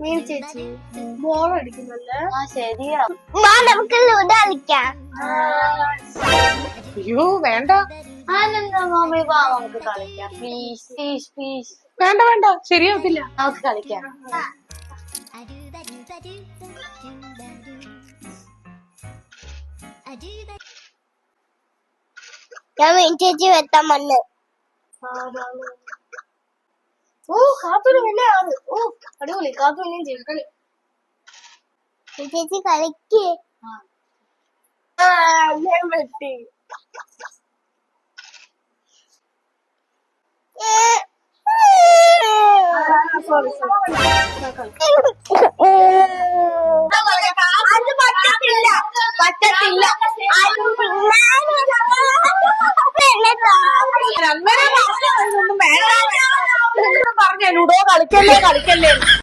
മീൻ ചേച്ചി ബോൾ അടിക്കുന്നല്ലേ? ആ ശരിയാ. നമുക്ക് ലൂഡോ കളിക്കാം. അയ്യോ വേണ്ട. അതെന്താ മമ്മി, വാ നമുക്ക് കളിക്കാം. Please please please. വേണ്ട വേണ്ട, ശരിയാവത്തില്ല. നമുക്ക് കളിക്കാം. ഞാൻ മീൻ ചേച്ചി വെത്താൻ വന്ന്. ഓ കാത്തൊരു വലിയ ആള്. ഓ അടിപൊളി, കാത്തു വലിയ ചെയ്യും. മീൻ ചേച്ചി കളിക്ക്. ഞാൻ വെട്ടി. സോറി അത് പറ്റത്തില്ല, പറ്റത്തില്ല. അങ്ങനെ പറഞ്ഞു ലുഡോ കളിക്കല്ലേ കളിക്കല്ലേ.